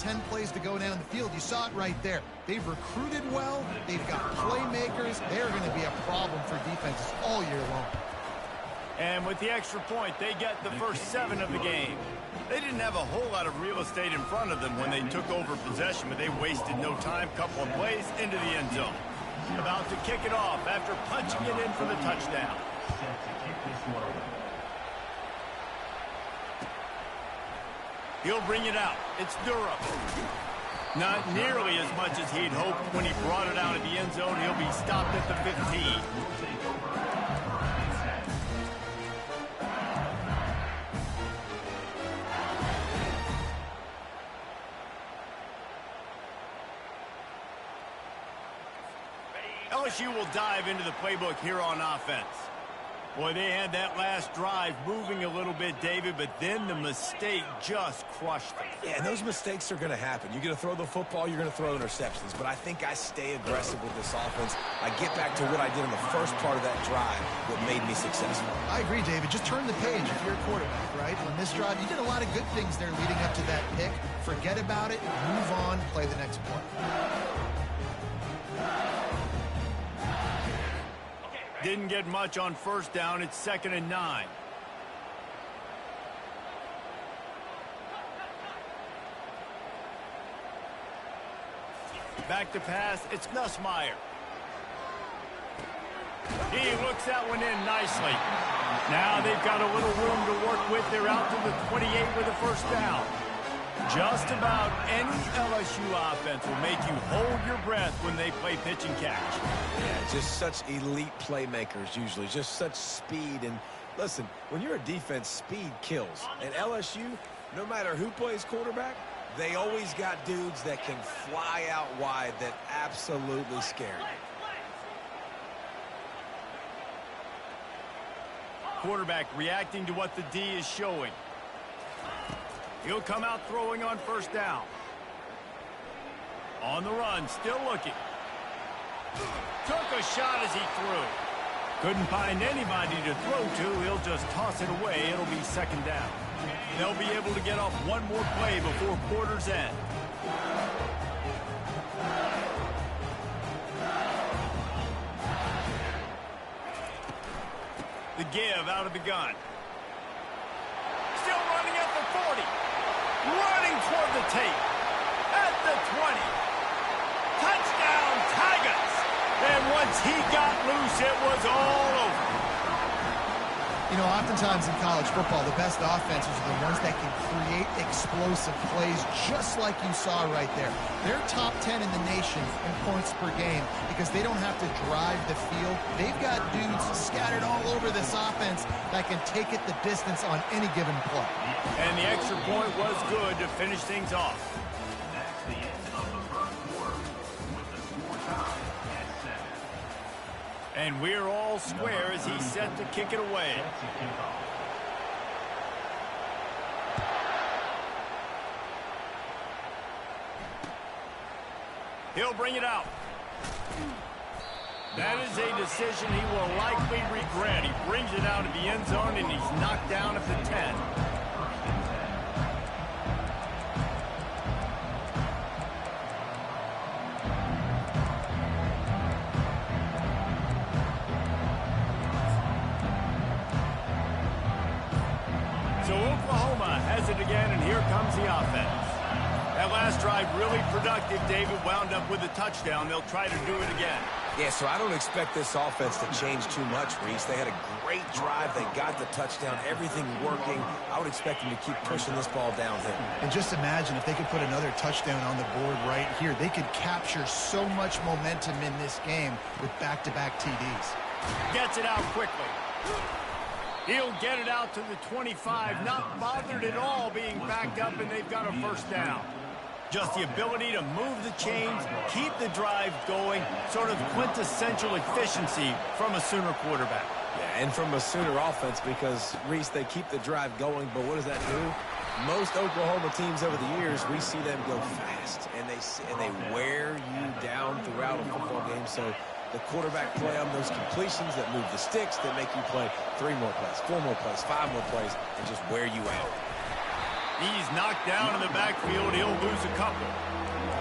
10 plays to go down the field. You saw it right there. They've recruited well. They've got playmakers. They're going to be a problem for defenses all year long. And with the extra point, they get the first 7 of the game. They didn't have a whole lot of real estate in front of them when they took over possession, but they wasted no time. Couple of plays into the end zone. About to kick it off after punching it in for the touchdown. He'll bring it out. It's Durham. Not nearly as much as he'd hoped when he brought it out of the end zone. He'll be stopped at the 15. LSU will dive into the playbook here on offense. Boy, they had that last drive moving a little bit, David, but then the mistake just crushed them. Yeah, and those mistakes are going to happen. You're going to throw the football, you're going to throw interceptions. But I think I stay aggressive with this offense. I get back to what I did in the first part of that drive, what made me successful. I agree, David. Just turn the page if you're a quarterback, right? On this drive, you did a lot of good things there leading up to that pick. Forget about it, move on, play the next play. Didn't get much on first down. It's 2nd and 9. Back to pass. It's Nussmeier. He looks that one in nicely. Now they've got a little room to work with. They're out to the 28 with a first down. Just about any LSU offense will make you hold your breath when they play pitch and catch. Yeah, just such elite playmakers usually, just such speed. And listen, when you're a defense, speed kills. And LSU, no matter who plays quarterback, they always got dudes that can fly out wide that absolutely scare you. Quarterback reacting to what the D is showing. He'll come out throwing on first down. On the run, still looking. Took a shot as he threw. Couldn't find anybody to throw to. He'll just toss it away. It'll be 2nd down. They'll be able to get off one more play before quarter's end. The give out of the gun. Still running at the 40. Running toward the tape. At the 20. Touchdown, Tigers. And once he got loose, it was all over. You know, oftentimes in college football, the best offenses are the ones that can create explosive plays just like you saw right there. They're top 10 in the nation in points per game because they don't have to drive the field. They've got dudes scattered all over this offense that can take it the distance on any given play. And the extra point was good to finish things off. And we're all square as he's set to kick it away. He'll bring it out. That is a decision he will likely regret. He brings it out of the end zone and he's knocked down at the 10. So Oklahoma has it again, and here comes the offense. That last drive really productive. David wound up with a touchdown. They'll try to do it again. Yeah, so I don't expect this offense to change too much, Reese. They had a great drive. They got the touchdown. Everything working. I would expect them to keep pushing this ball downhill. And just imagine if they could put another touchdown on the board right here. They could capture so much momentum in this game with back-to-back TDs. Gets it out quickly. He'll get it out to the 25, not bothered at all being backed up, and they've got a first down. Just the ability to move the chains, keep the drive going, sort of quintessential efficiency from a Sooner quarterback. Yeah, and from a Sooner offense because, Reese, they keep the drive going, but what does that do? Most Oklahoma teams over the years, we see them go fast, and they wear you down throughout a football game, so the quarterback play on those completions that move the sticks, that make you play 3 more plays, 4 more plays, 5 more plays, and just wear you out. He's knocked down in the backfield. He'll lose a couple.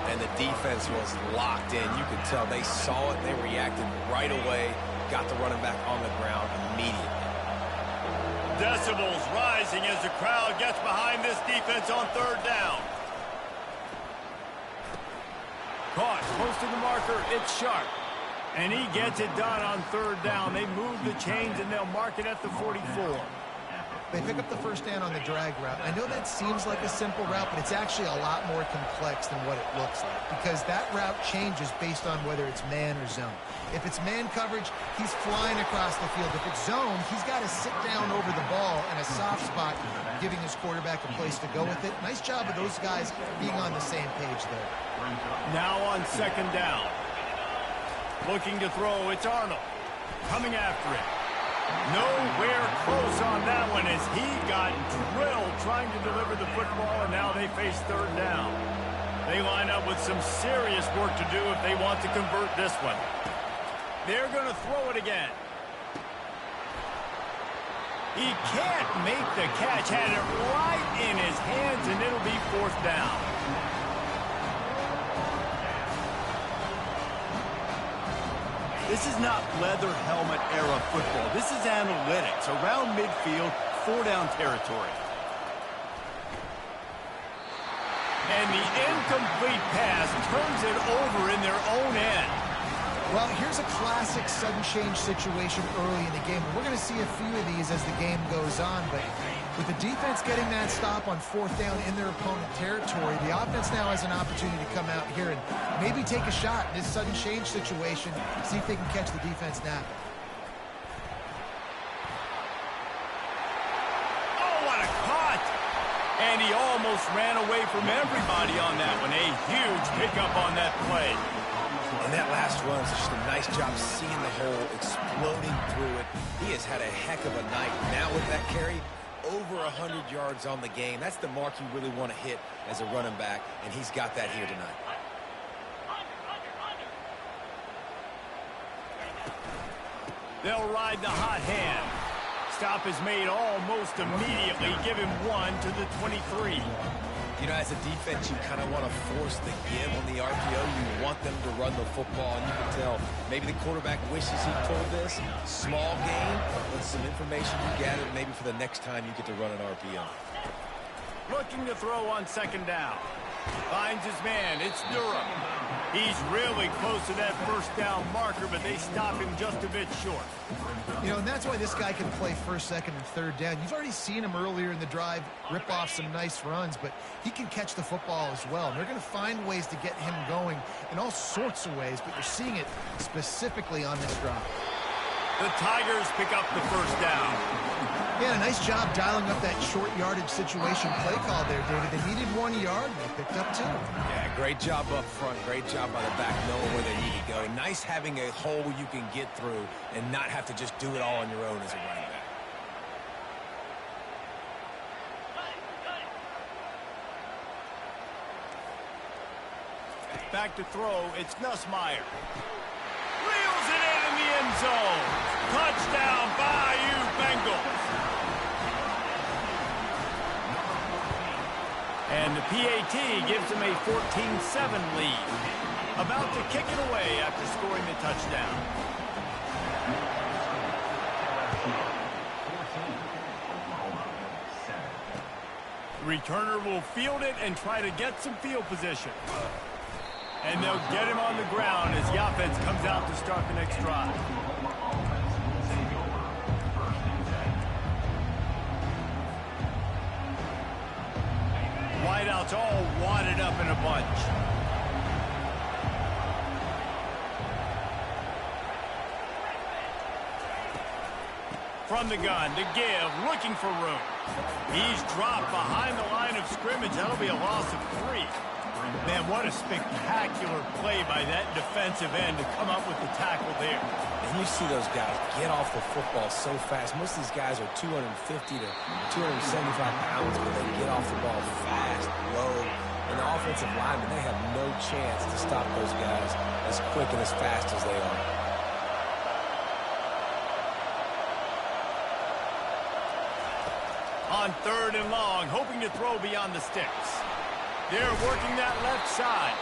And the defense was locked in. You could tell they saw it. They reacted right away. Got the running back on the ground immediately. Decibels rising as the crowd gets behind this defense on third down. Caught, close to the marker, it's Sharp. And he gets it done on third down. They move the chains, and they'll mark it at the 44. They pick up the first down on the drag route. I know that seems like a simple route, but it's actually a lot more complex than what it looks like because that route changes based on whether it's man or zone. If it's man coverage, he's flying across the field. If it's zone, he's got to sit down over the ball in a soft spot, giving his quarterback a place to go with it. Nice job of those guys being on the same page there. Now on second down. Looking to throw, it's Arnold. Coming after it. Nowhere close on that one as he got drilled trying to deliver the football, and now they face third down. They line up with some serious work to do if they want to convert this one. They're going to throw it again. He can't make the catch. Had it right in his hands, and it'll be fourth down. This is not leather helmet era football. This is analytics. Around midfield, four-down territory. And the incomplete pass turns it over in their own end. Well, here's a classic sudden change situation early in the game. We're going to see a few of these as the game goes on, but with the defense getting that stop on fourth down in their opponent territory, the offense now has an opportunity to come out here and maybe take a shot in this sudden change situation, see if they can catch the defense napping. Oh, what a cut! And he almost ran away from everybody on that one. A huge pickup on that play. And that last run is just a nice job seeing the hole, exploding through it. He has had a heck of a night. Now with that carry, over 100 yards on the game. That's the mark you really want to hit as a running back, and he's got that here tonight. They'll ride the hot hand. Stop is made almost immediately. Give him one to the 23. You know, as a defense, you kind of want to force the give on the RPO. You want them to run the football, and you can tell maybe the quarterback wishes he pulled this. Small gain, but some information you gathered maybe for the next time you get to run an RPO. Looking to throw on second down. Finds his man. It's Durham. He's really close to that first down marker, but they stop him just a bit short. You know, and that's why this guy can play first, second, and third down. You've already seen him earlier in the drive rip off some nice runs, but he can catch the football as well. And they're going to find ways to get him going in all sorts of ways, but you're seeing it specifically on this drive. The Tigers pick up the first down. Yeah, a nice job dialing up that short yardage situation play call there, David. They needed 1 yard, and they picked up 2. Yeah, great job up front. Great job by the back knowing where they need to go. Nice having a hole you can get through and not have to just do it all on your own as a running back. Back to throw, it's Nussmeier. Reels it in the end zone. Touchdown, Bayou Bengals. And the PAT gives them a 14-7 lead. About to kick it away after scoring the touchdown. The returner will field it and try to get some field position. And they'll get him on the ground as Yafets comes out to start the next drive. Wideouts all wadded up in a bunch. From the gun to give, looking for room. He's dropped behind the line of scrimmage. That'll be a loss of 3. Man, what a spectacular play by that defensive end to come up with the tackle there. And you see those guys get off the football so fast. Most of these guys are 250 to 275 pounds, but they get off the ball fast, low. And the offensive linemen, they have no chance to stop those guys as quick and as fast as they are. On on 3rd and long, hoping to throw beyond the sticks. They're working that left side.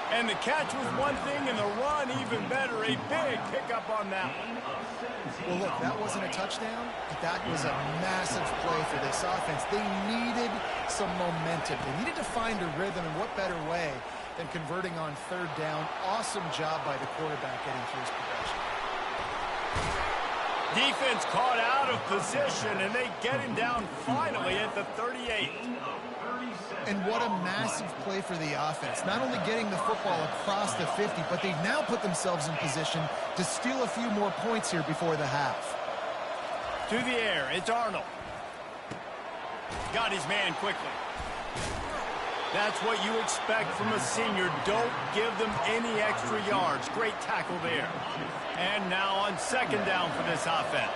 And the catch was one thing, and the run even better. A big pickup on that one. Well, look, that wasn't a touchdown, but that was a massive play for this offense. They needed some momentum. They needed to find a rhythm, and what better way than converting on 3rd down. Awesome job by the quarterback getting through his progression. Defense caught out of position, and they get him down finally at the 38. And what a massive play for the offense. Not only getting the football across the 50, but they've now put themselves in position to steal a few more points here before the half. To the air, it's Arnold. Got his man quickly. That's what you expect from a senior. Don't give them any extra yards. Great tackle there. And now on 2nd down for this offense.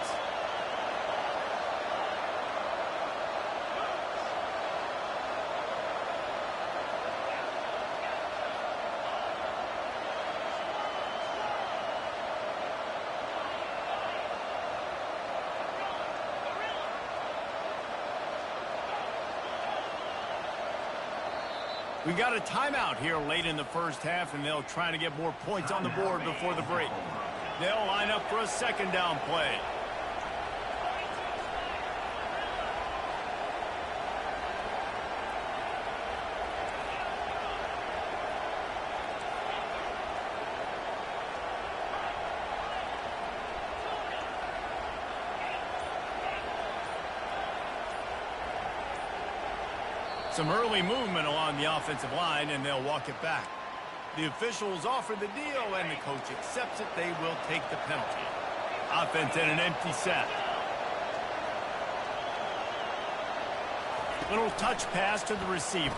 We got a timeout here late in the 1st half, and they'll try to get more points on the board before the break. They'll line up for a 2nd down play. Some early movement along the offensive line, and they'll walk it back. The officials offer the deal, and the coach accepts it. They will take the penalty. Offense in an empty set. Little touch pass to the receiver.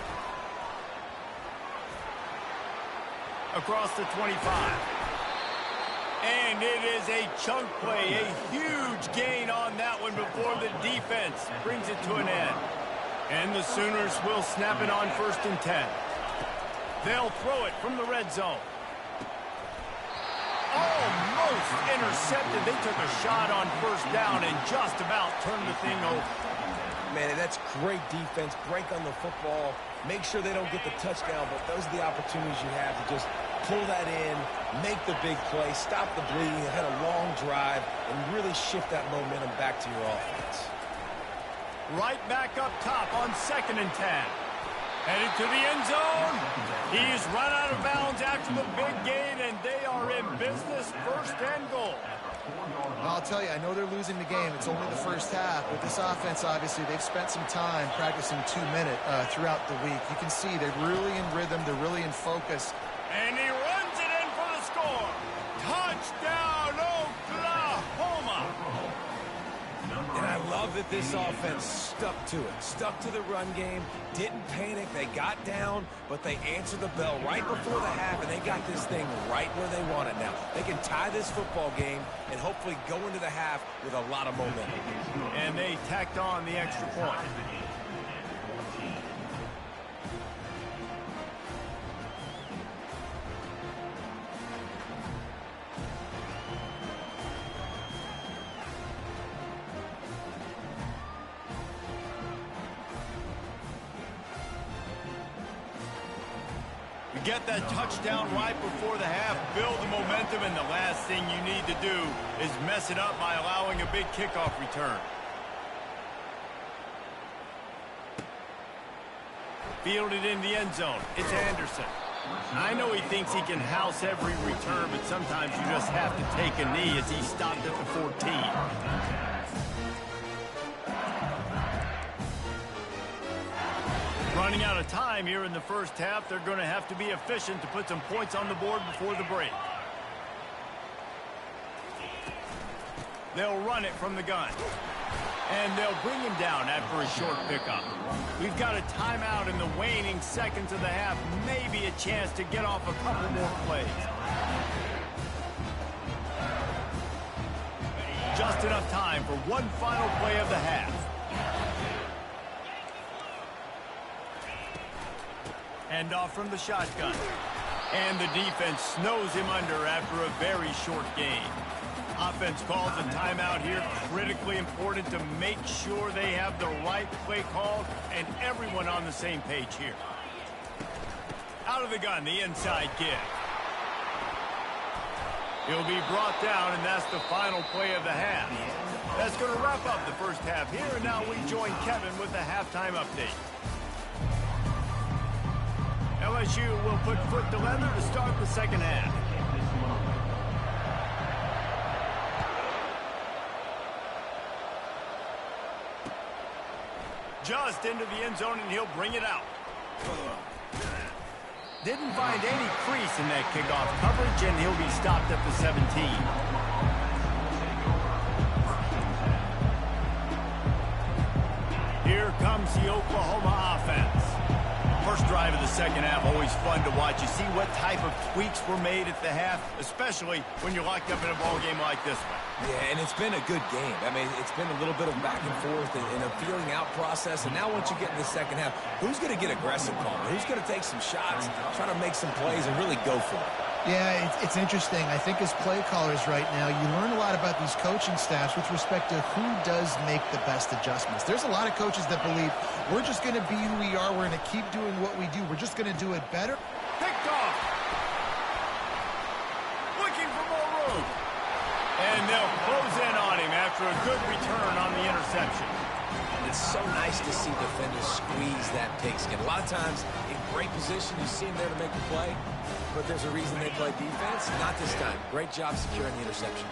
Across the 25. And it is a chunk play, a huge gain on that one before the defense brings it to an end. And the Sooners will snap it on 1st and 10. They'll throw it from the red zone. Almost intercepted. They took a shot on 1st down and just about turned the thing over. Man, that's great defense. Break on the football. Make sure they don't get the touchdown, but those are the opportunities you have to just pull that in, make the big play, stop the bleeding, had a long drive, and really shift that momentum back to your offense. Right back up top on 2nd and 10. Headed to the end zone. He's run out of bounds after the big gain, and they are in business. 1st and goal. I'll tell you, I know they're losing the game. It's only the 1st half, but this offense, obviously, they've spent some time practicing 2-minute throughout the week. You can see they're really in rhythm. They're really in focus. And he runs it in for the score. Touchdown, Oklahoma. And I love that this offense stuck to it, stuck to the run game, didn't panic. They got down, but they answered the bell right before the half, and they got this thing right where they want it now. They can tie this football game and hopefully go into the half with a lot of momentum. And they tacked on the extra point. Get that touchdown right before the half, build the momentum, and the last thing you need to do is mess it up by allowing a big kickoff return. Fielded in the end zone. It's Anderson. I know he thinks he can house every return, but sometimes you just have to take a knee as he stopped at the 14. Running out of time here in the 1st half. They're going to have to be efficient to put some points on the board before the break. They'll run it from the gun. And they'll bring him down after a short pickup. We've got a timeout in the waning seconds of the half. Maybe a chance to get off a couple more plays. Just enough time for one final play of the half. Hand off from the shotgun. And the defense snows him under after a very short gain. Offense calls a timeout here. Critically important to make sure they have the right play call and everyone on the same page here. Out of the gun, the inside give. He'll be brought down, and that's the final play of the half. That's going to wrap up the first half here, and now we join Kevin with the halftime update. LSU will put foot to leather to start the second half. Just into the end zone, and he'll bring it out. Didn't find any crease in that kickoff coverage, and he'll be stopped at the 17. Here comes the Oklahoma offense. First drive of the second half, always fun to watch. You see what type of tweaks were made at the half, especially when you're locked up in a ball game like this one. Yeah, and it's been a good game. I mean, it's been a little bit of back and forth and a feeling out process. And now once you get in the second half, who's going to get aggressive, Palmer? Who's going to take some shots, try to make some plays, and really go for it? Yeah, it's interesting. I think as play callers right now, you learn a lot about these coaching staffs with respect to who does make the best adjustments. There's a lot of coaches that believe we're just going to be who we are. We're going to keep doing what we do. We're just going to do it better. Picked off. Looking for more room. And they'll close in on him after a good return on the interception. It's so nice to see defenders squeeze that pigskin. A lot of times, in great position, you see them there to make the play, but there's a reason they play defense. Not this time. Great job securing the interception.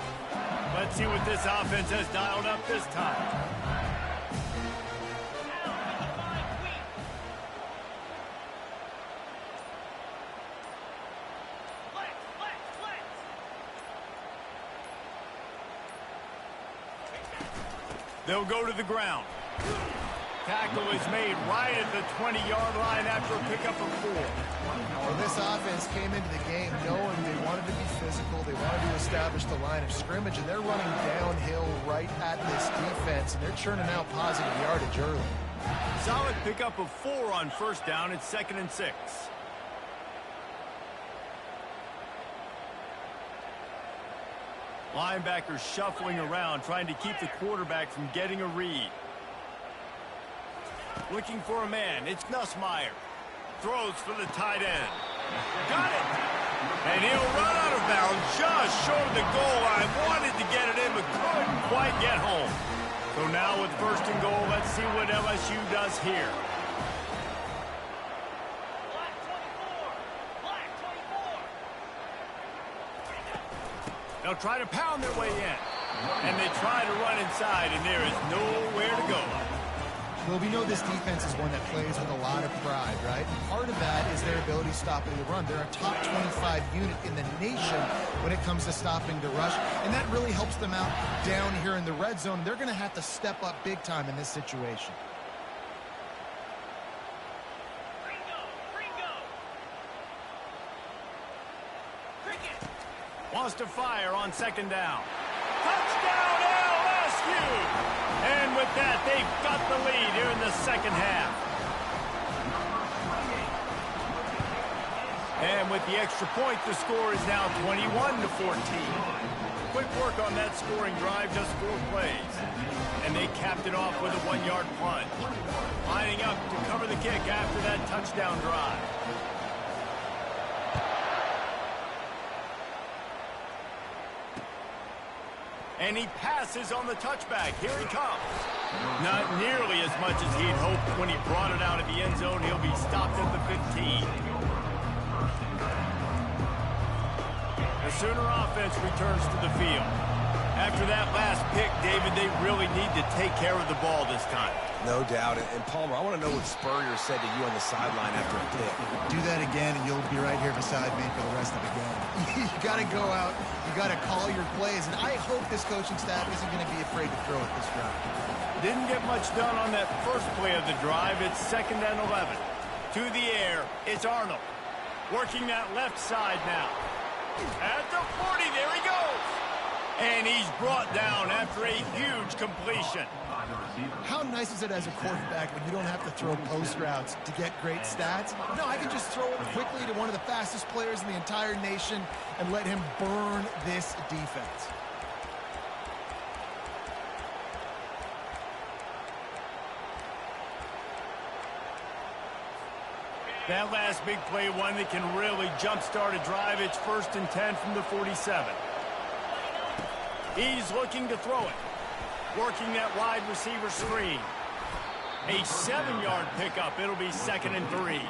Let's see what this offense has dialed up this time. They'll go to the ground. Tackle is made right at the 20-yard line after a pickup of 4. Well, this offense came into the game knowing they wanted to be physical. They wanted to establish the line of scrimmage, and they're running downhill right at this defense, and they're churning out positive yardage early. Solid pickup of 4 on first down. It's 2nd and 6. Linebackers shuffling around, trying to keep the quarterback from getting a read. Looking for a man. It's Nussmeier. Throws for the tight end. Got it. And he'll run out of bounds just short of the goal line. Wanted to get it in, but couldn't quite get home. So now with 1st and goal, let's see what LSU does here. They'll try to pound their way in. And they try to run inside, and there is nowhere to go. Well, we know this defense is one that plays with a lot of pride, right? And part of that is their ability stopping the run. They're a top 25 unit in the nation when it comes to stopping the rush, and that really helps them out down here in the red zone. They're going to have to step up big time in this situation. Wants to fire on 2nd down. Touchdown LSU! And with that, they've got the lead here in the second half. And with the extra point, the score is now 21-14. Quick work on that scoring drive, just 4 plays. And they capped it off with a 1-yard plunge. Lining up to cover the kick after that touchdown drive. And he passes on the touchback. Here he comes. Not nearly as much as he'd hoped when he brought it out of the end zone. He'll be stopped at the 15. The Sooner offense returns to the field. After that last pick, David, they really need to take care of the ball this time. No doubt. And Palmer, I want to know what Spurrier said to you on the sideline after a pick. Do that again, and you'll be right here beside me for the rest of the game. You got to go out. You got to call your plays. And I hope this coaching staff isn't going to be afraid to throw it this drive. Didn't get much done on that first play of the drive. It's 2nd and 11. To the air, it's Arnold. Working that left side now. At the 40, there he goes. And he's brought down after a huge completion. How nice is it as a quarterback when you don't have to throw post routes to get great stats? No, I can just throw it quickly to one of the fastest players in the entire nation and let him burn this defense. That last big play, one that can really jump-start a drive. It's 1st and 10 from the 47. He's looking to throw it. Working that wide receiver screen. A 7-yard pickup. It'll be 2nd and 3.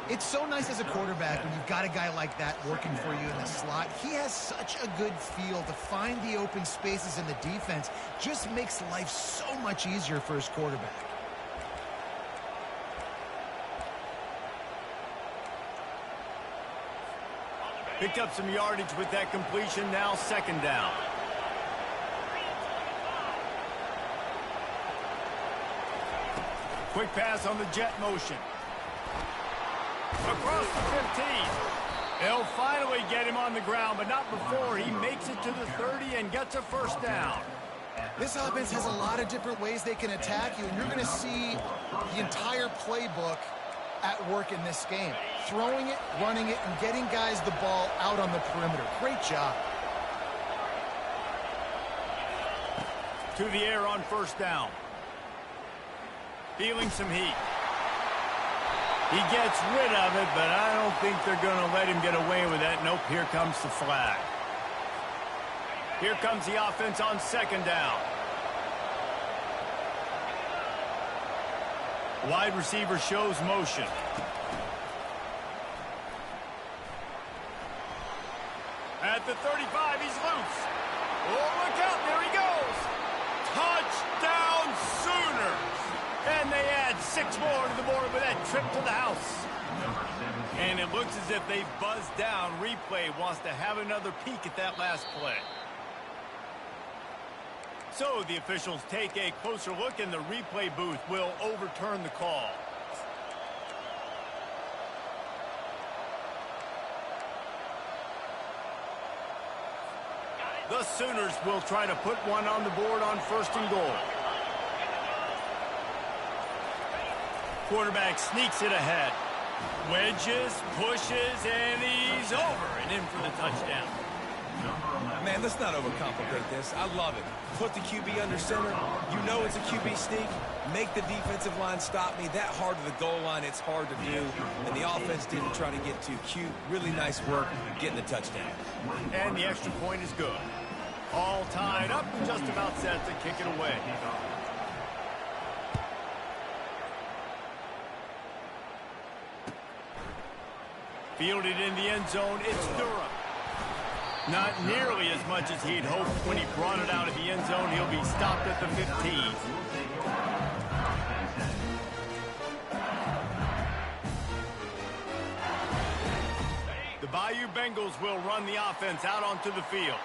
It's so nice as a quarterback when you've got a guy like that working for you in the slot. He has such a good feel to find the open spaces in the defense. Just makes life so much easier for his quarterback. Picked up some yardage with that completion. Now 2nd down. Quick pass on the jet motion. Across the 15. They'll finally get him on the ground, but not before he makes it to the 30 and gets a 1st down. This offense has a lot of different ways they can attack you, and you're going to see the entire playbook at work in this game. Throwing it, running it, and getting guys the ball out on the perimeter. Great job. To the air on 1st down. Feeling some heat. He gets rid of it, but I don't think they're going to let him get away with that. Nope, here comes the flag. Here comes the offense on 2nd down. Wide receiver shows motion. At the 35, he's loose. Oh, look out, there he goes. Touchdown Sooners. And they add 6 more to the board with that trip to the house. And it looks as if they buzzed down. Replay wants to have another peek at that last play. So the officials take a closer look, and the replay booth will overturn the call. The Sooners will try to put one on the board on 1st and goal. Quarterback sneaks it ahead. Wedges, pushes, and he's over and in for the touchdown. Man, let's not overcomplicate this. I love it. Put the QB under center. You know it's a QB sneak. Make the defensive line stop me. That hard to the goal line, it's hard to do. And the offense didn't try to get too cute. Really nice work getting the touchdown. And the extra point is good. All tied up and just about set to kick it away. Fielded in the end zone, it's Durham. Not nearly as much as he'd hoped when he brought it out of the end zone. He'll be stopped at the 15. The Bayou Bengals will run the offense out onto the field.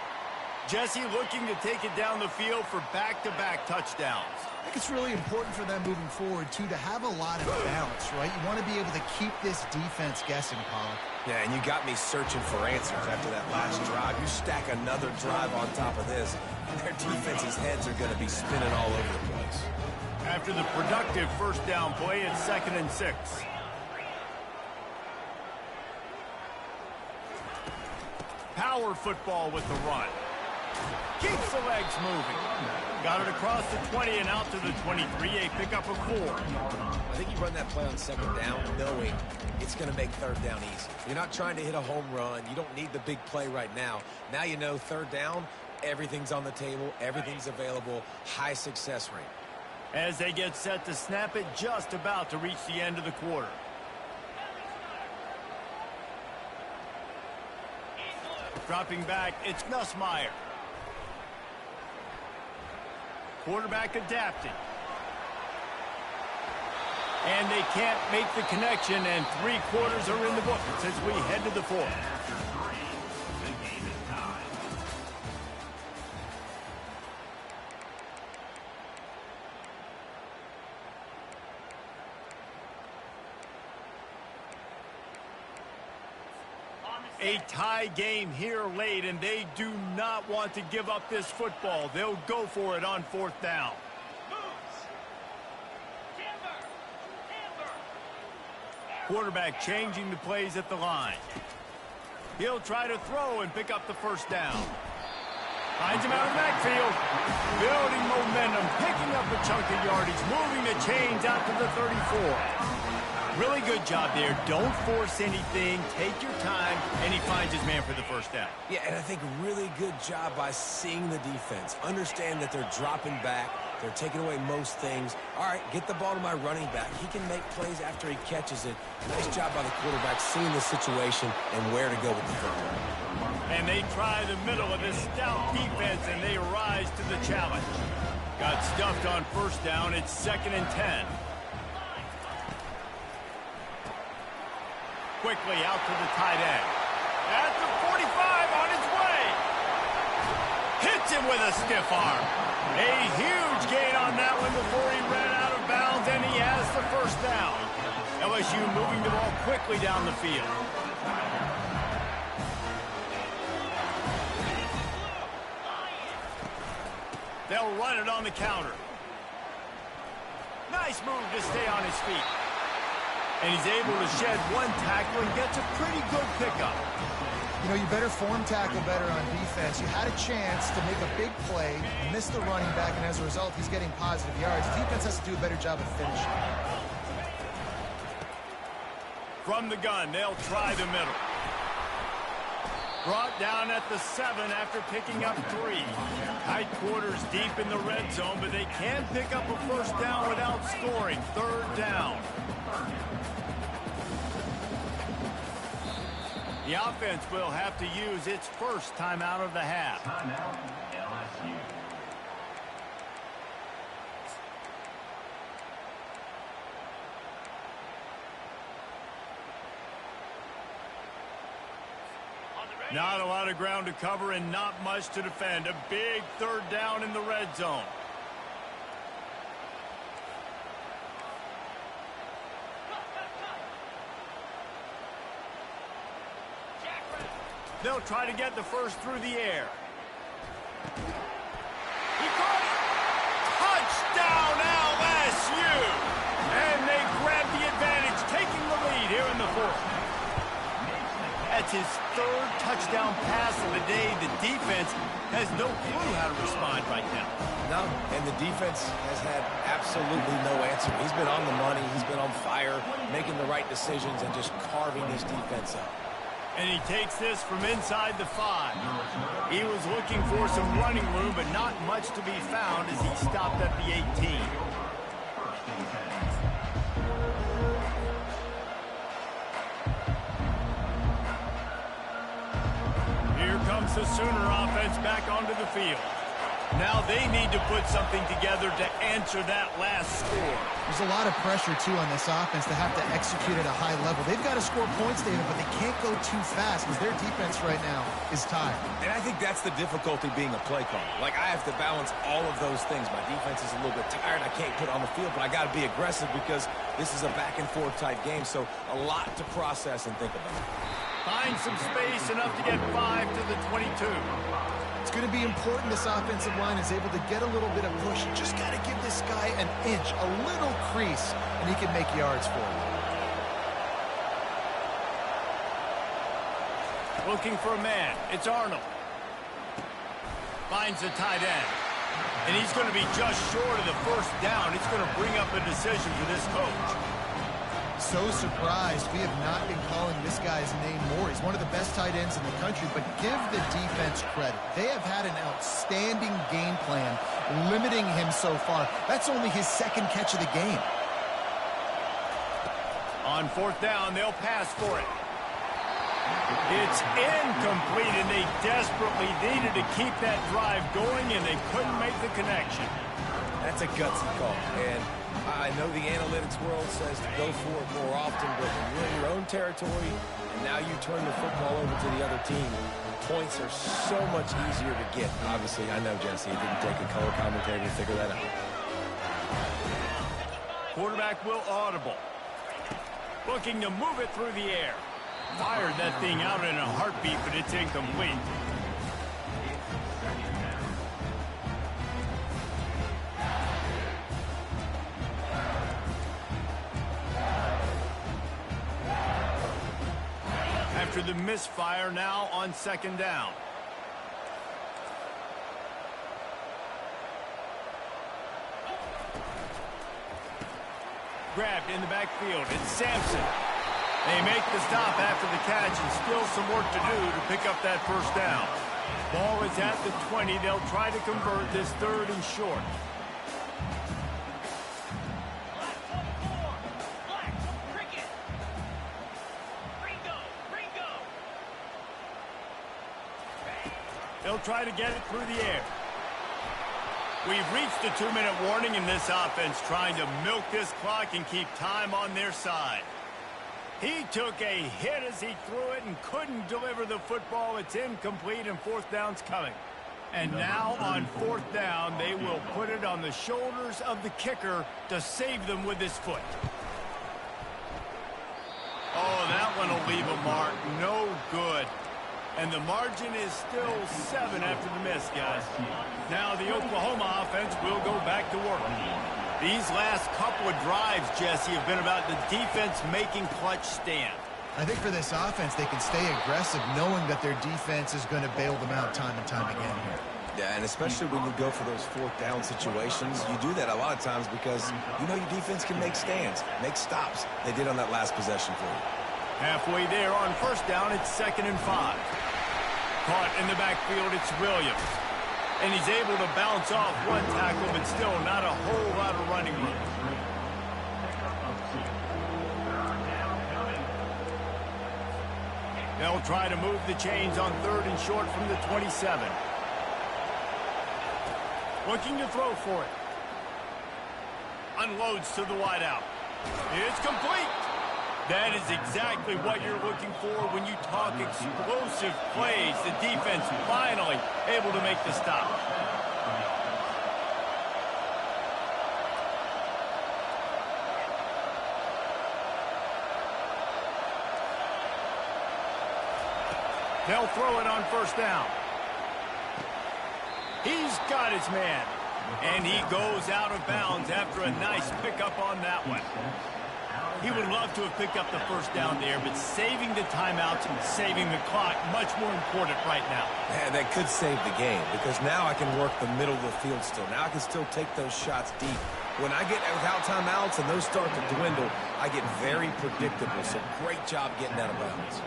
Jesse looking to take it down the field for back-to-back touchdowns. I think it's really important for them moving forward, too, to have a lot of balance, right? You want to be able to keep this defense guessing, Pollock. Yeah, and you got me searching for answers after that last drive. You stack another drive on top of this, their defense's heads are going to be spinning all over the place. After the productive 1st down play, it's 2nd and 6. Power football with the run. Keeps the legs moving. Got it across the 20 and out to the 23. A pickup of 4. I think you run that play on 2nd down knowing it's going to make 3rd down easy. You're not trying to hit a home run. You don't need the big play right now. Now you know 3rd down, everything's on the table, everything's available, high success rate. As they get set to snap it, just about to reach the end of the quarter. Dropping back, it's Nussmeier. Quarterback adapting. And they can't make the connection, and 3/4 are in the books as we head to the 4th. A tie game here late, and they do not want to give up this football. They'll go for it on 4th down. Quarterback changing the plays at the line. He'll try to throw and pick up the 1st down. Finds him out of the backfield. Building momentum, picking up a chunk of yardage, moving the chains out to the 34. Really good job there. Don't force anything. Take your time, and he finds his man for the first down. Yeah, and I think really good job by seeing the defense. Understand that they're dropping back. They're taking away most things. All right, get the ball to my running back. He can make plays after he catches it. Nice job by the quarterback seeing the situation and where to go with the football. And they try the middle of this stout defense, and they rise to the challenge. Got stuffed on first down. It's 2nd and 10. Quickly out to the tight end. At the 45 on his way. Hits him with a stiff arm. A huge gain on that one before he ran out of bounds, and he has the first down. LSU moving the ball quickly down the field. They'll run it on the counter. Nice move to stay on his feet. And he's able to shed one tackle and gets a pretty good pickup. You know, you better form tackle better on defense. You had a chance to make a big play, missed the running back, and as a result, he's getting positive yards. Defense has to do a better job of finishing. From the gun, they'll try the middle. Brought down at the 7 after picking up 3. Tight quarters deep in the red zone, but they can pick up a first down without scoring. 3rd down. The offense will have to use its first timeout of the half. Timeout, LSU. Not a lot of ground to cover and not much to defend. A big 3rd down in the red zone. They'll try to get the first through the air. He caught it. Touchdown LSU! And they grab the advantage, taking the lead here in the 4th. That's his 3rd touchdown pass of the day. The defense has no clue how to respond right now. No, and the defense has had absolutely no answer. He's been on the money. He's been on fire, making the right decisions and just carving this defense up. And he takes this from inside the 5. He was looking for some running room, but not much to be found as he stopped at the 18. Here comes the Sooner offense back onto the field. Now they need to put something together to answer that last score. There's a lot of pressure, too, on this offense to have to execute at a high level. They've got to score points, David, but they can't go too fast because their defense right now is tired. And I think that's the difficulty being a play caller. Like, I have to balance all of those things. My defense is a little bit tired. I can't put it on the field, but I got to be aggressive because this is a back-and-forth type game, so a lot to process and think about. Find some space, enough to get 5 to the 22. It's going to be important this offensive line is able to get a little bit of push. You just got to give this guy an inch, a little crease, and he can make yards for you. Looking for a man. It's Arnold. Finds the tight end. And he's going to be just short of the first down. It's going to bring up a decision for this coach. So surprised we have not been calling this guy's name more. He's one of the best tight ends in the country, but give the defense credit. They have had an outstanding game plan limiting him so far. That's only his 2nd catch of the game. On 4th down, they'll pass for it. It's incomplete, and they desperately needed to keep that drive going, and they couldn't make the connection. That's a gutsy call, and I know the analytics world says to go for it more often, but when you're in your own territory and now you turn the football over to the other team, points are so much easier to get. Obviously, I know, Jesse, it didn't take a color commentator to figure that out. Quarterback will audible. Looking to move it through the air. Fired that thing out in a heartbeat, but it's incomplete. After the misfire, now on 2nd down. grabbed in the backfield. It's Sampson. They make the stop after the catch and still some work to do to pick up that first down. Ball is at the 20. They'll try to convert this 3rd and short. They'll try to get it through the air. We've reached a 2-minute warning in this offense, trying to milk this clock and keep time on their side. He took a hit as he threw it and couldn't deliver the football. It's incomplete and 4th down's coming. And now on 4th down, they will put it on the shoulders of the kicker to save them with his foot. Oh, that one will leave a mark. No good. And the margin is still 7 after the miss, guys. Now the Oklahoma offense will go back to work. These last couple of drives, Jesse, have been about the defense making clutch stand. I think for this offense, they can stay aggressive knowing that their defense is going to bail them out time and time again here. Yeah, and especially when you go for those 4th down situations, you do that a lot of times because you know your defense can make stands, make stops. They did on that last possession for you. Halfway there on 1st down, it's 2nd and 5. Caught in the backfield, it's Williams. And he's able to bounce off one tackle, but still not a whole lot of running room. They'll try to move the chains on 3rd and short from the 27. Looking to throw for it. Unloads to the wideout. It's complete. That is exactly what you're looking for when you talk explosive plays. The defense finally able to make the stop. They'll throw it on 1st down. He's got his man. And he goes out of bounds after a nice pickup on that one. He would love to have picked up the 1st down there, but saving the timeouts and saving the clock, much more important right now. Man, that could save the game because now I can work the middle of the field still. Now I can still take those shots deep. When I get without timeouts and those start to dwindle, I get very predictable. So great job getting out of bounds.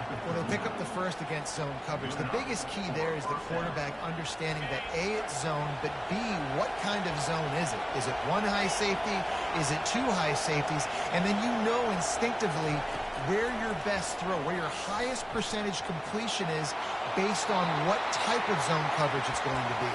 When they pick up the 1st against zone coverage, the biggest key there is the quarterback understanding that A, it's zone, but B, what kind of zone is it? Is it 1 high safety? Is it 2 high safeties? And then you know instinctively where your best throw, where your highest percentage completion is based on what type of zone coverage it's going to be.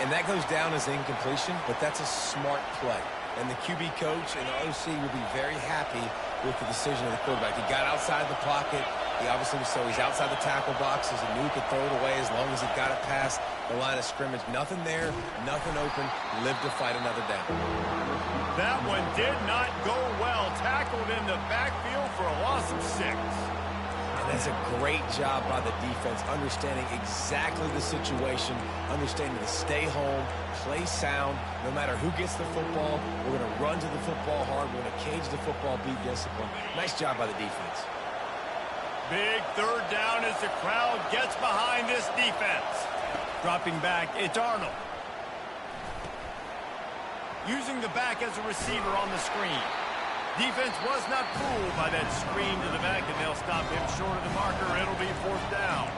And that goes down as incompletion, but that's a smart play. And the QB coach and the OC will be very happy with the decision of the quarterback. He got outside the pocket. He obviously was so he's outside the tackle boxes and knew he could throw it away as long as he got it past the line of scrimmage. Nothing there, nothing open. Lived to fight another down. That one did not go well. Tackled in the backfield for a loss of 6. And that's a great job by the defense, understanding exactly the situation, understanding to stay home, play sound. No matter who gets the football, we're going to run to the football hard. We're going to cage the football, be disciplined. Nice job by the defense. Big 3rd down as the crowd gets behind this defense. Dropping back, it's Arnold. Using the back as a receiver on the screen. Defense was not fooled by that screen to the back, and they'll stop him short of the marker. It'll be 4th down.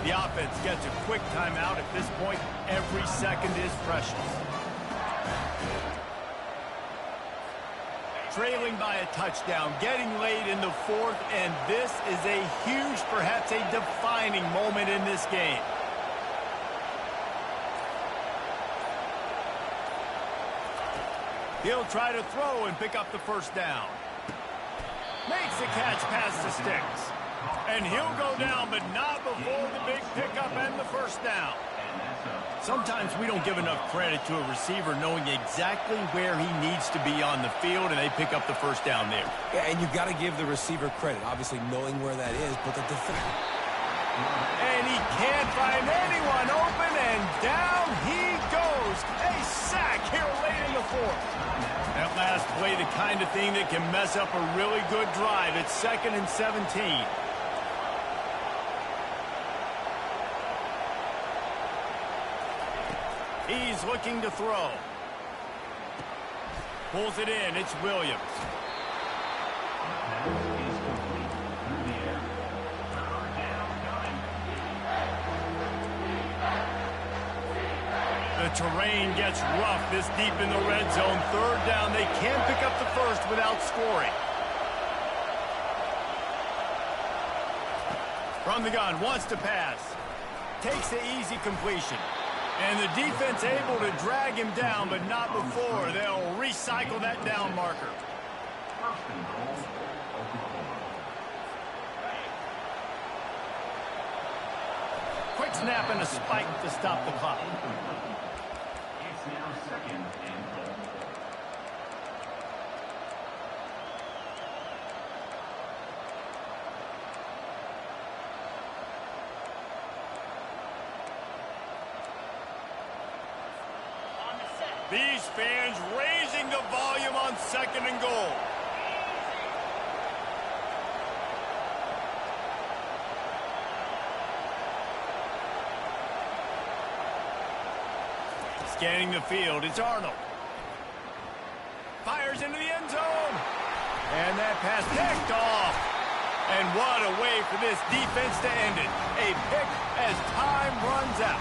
The offense gets a quick timeout. At this point, every second is precious. Trailing by a touchdown, getting late in the 4th, and this is a huge, perhaps a defining moment in this game. He'll try to throw and pick up the 1st down. Makes the catch past the sticks. And he'll go down, but not before the big pickup and the 1st down. Sometimes we don't give enough credit to a receiver knowing exactly where he needs to be on the field, and they pick up the 1st down there. Yeah, and you've got to give the receiver credit, obviously knowing where that is, but the defense. And he can't find anyone open, and down he goes. A sack here late in the 4th. That last play, the kind of thing that can mess up a really good drive. It's 2nd and 17. He's looking to throw. Pulls it in. It's Williams. Pass is complete through the air. Third down coming. The terrain gets rough this deep in the red zone. Third down. They can't pick up the first without scoring. From the gun, wants to pass. Takes the easy completion. And the defense able to drag him down, but not before. They'll recycle that down marker. First and goal, Oklahoma. Quick snap and a spike to stop the clock. It's now second and goal. These fans raising the volume on second and goal. Scanning the field, it's Arnold. Fires into the end zone. And that pass picked off. And what a way for this defense to end it. A pick as time runs out.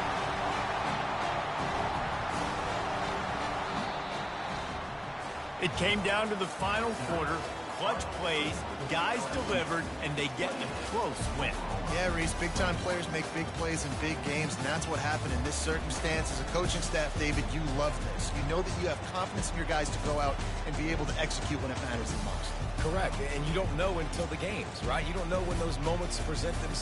It came down to the final quarter. Clutch plays, guys delivered, and they get a close win. Yeah, Reese, big-time players make big plays in big games, and that's what happened in this circumstance. As a coaching staff, David, you love this. You know that you have confidence in your guys to go out and be able to execute when it matters the most. Correct, and you don't know until the games, right? You don't know when those moments present themselves.